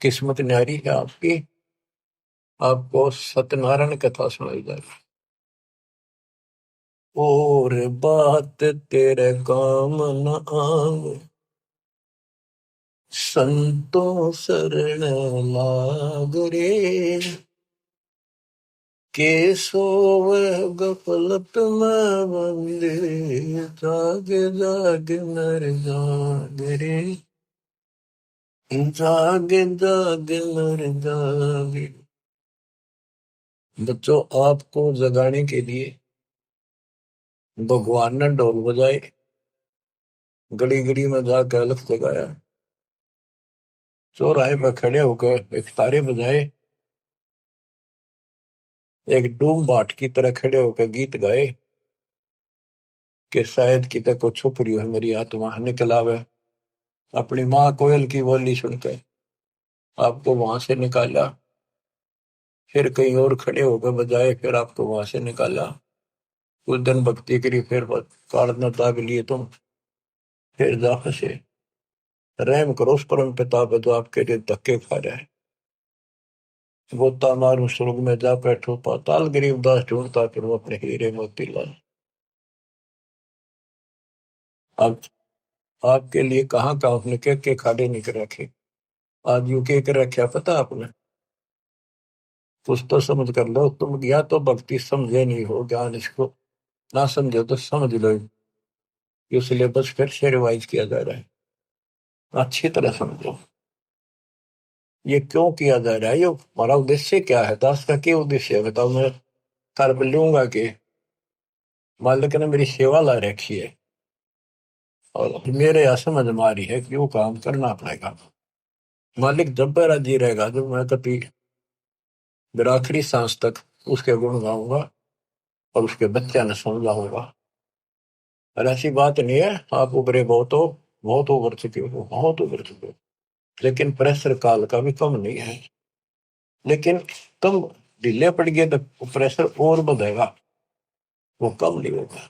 किस्मत न्यारी है आपकी। आपको सत्यनारायण कथा सुनाई जाए। और बात तेरे काम न आवे, संतों शरण लाग रे। के सोवे गफलत में बंदे, जाग जाग नर जाग रे। जाग जाग नर जाग। बच्चों, आपको जगाने के लिए भगवान ने ढोल बजाए, गली गली में जाकर अलख जगाया, चौराहे पर खड़े होकर एक तारे बजाए, एक डूम बाट की तरह खड़े होकर गीत गाए कि शायद कितने को छुप रही है मेरी आत्मा, निकल आवे। अपनी माँ कोयल की बोली सुनकर आपको वहां से निकाला, फिर कहीं और खड़े होकर बजाए, फिर आपको वहां से निकाला। कुछ दिन भक्ति करी, फिर कारण दाग लिए तुम, फिर जा फंसे। रहम करो उस परम पिता पे जो आपके लिए धक्के खा रहा है। गोता मारू स्वर्ग में जा बैठो पाताल, गरीबदास ढूंढता फिर वो अपने हीरे मोतीलाल। अब आपके लिए कहाँ कहाँ उसने के खाड़े निकल रखे। आज यू के रखा पता आपने? कुछ तो समझ कर लो तुम, या तो भक्ति समझे नहीं हो, ज्ञान इसको ना समझो तो समझ लो। ये सिलेबस फिर से रिवाइज किया जा रहा है, अच्छी तरह समझो। ये क्यों किया जा रहा है, ये हमारा उद्देश्य क्या है, दास का क्या उद्देश्य है बताओ। मैं कर लूंगा कि मालिक ने मेरी सेवा ला रखी है और मेरे यहाँ समझ में आ रही है कि वो काम करना पड़ेगा। मालिक जब पर राजी रहेगा, जब मैं कभी मेरा आखिरी सांस तक उसके गुण गाऊंगा और उसके बच्चे ने समझाऊंगा। और ऐसी बात नहीं है आप उभरे बहुत हो, बहुत उभर चुके हो, बहुत उभर चुके हो, लेकिन प्रेशर काल का भी कम नहीं है। लेकिन तुम ढीले पड़ गए तो प्रेशर और बढ़ेगा, वो कम नहीं होगा।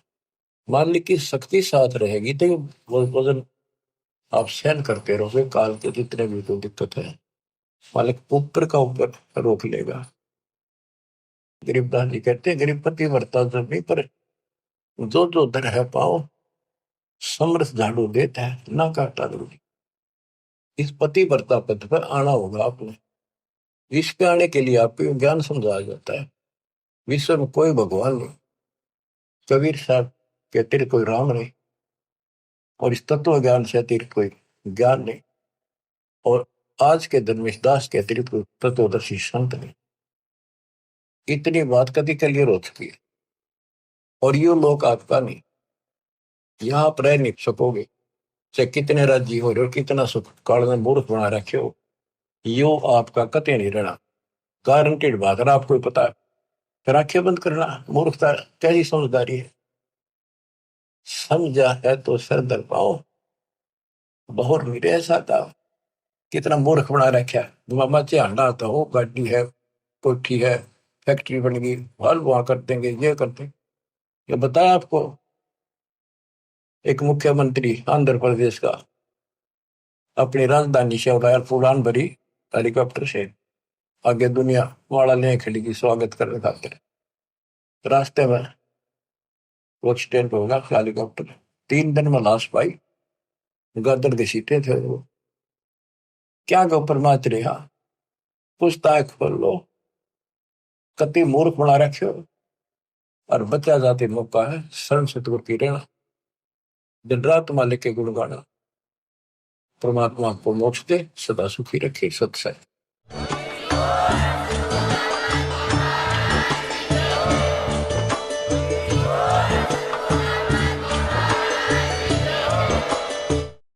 मान ली कि शक्ति साथ रहेगी तो वो वजन आप सहन करते रहोगे, काल के जितने भी कोई दिक्कत है मालिक ऊपर का ऊपर रोक लेगा। गरीबदास जी कहते हैं गरीब पति वर्ता जब नहीं, पर जो जो दर है पाओ समरस झाड़ू देता है ना काटा जरूरी। इस पति वर्ता पद पर आना होगा आपने। विश्व पे आने के लिए आपको ज्ञान समझाया जाता है। विश्व में कोई भगवान नहीं, कबीर साहब के अतिरिक्त कोई राम नहीं, और इस तत्व ज्ञान से अतिरिक्त कोई ज्ञान नहीं, और आज के धर्मेश दास के अतिरिक्त कोई तत्वदर्शी संत नहीं। इतनी बात कभी क्लियर हो चुकी है, और ये लोग आपका नहीं, यहाँ आप रह नहीं सकोगे चाहे कितने राज्य हो रहे हो, कितना सुख काल में मूर्ख बना रखे हो, यो आपका कतई नहीं रहना। गारंटेड बात है, आपको ही पता है। फिर आंखें बंद करना मूर्खता, कैसी समझदारी है। समझा है तो सर दर पाओ, बहुत मेरे ऐसा था। कितना मूर्ख बना रखा है, मामा चांडा आता हो, गाड़ी है, कोठी है, फैक्ट्री बन गई, हल वहां कर देंगे, ये कर देंगे। ये बताया आपको एक मुख्यमंत्री आंध्र प्रदेश का अपनी राजधानी से उड़ाया उड़ान भरी हेलीकॉप्टर से, आगे दुनिया वाला ले खड़ी की स्वागत करने खातिर। रास्ते में वो एक्सीडेंट होगा हेलीकॉप्टर, 3 दिन में लाश पाई, गर्दन के सीटे थे वो। क्या के ऊपर नाच रहा, पूछताछ खोल लो, कति मूर्ख बना रखे हो। और बचा जाते मौका है शरण से तो रहना, दिन रात मालिक के गुण गाना। परमात्मा को मोक्ष दे, सदा सुखी रखे, सत्संग।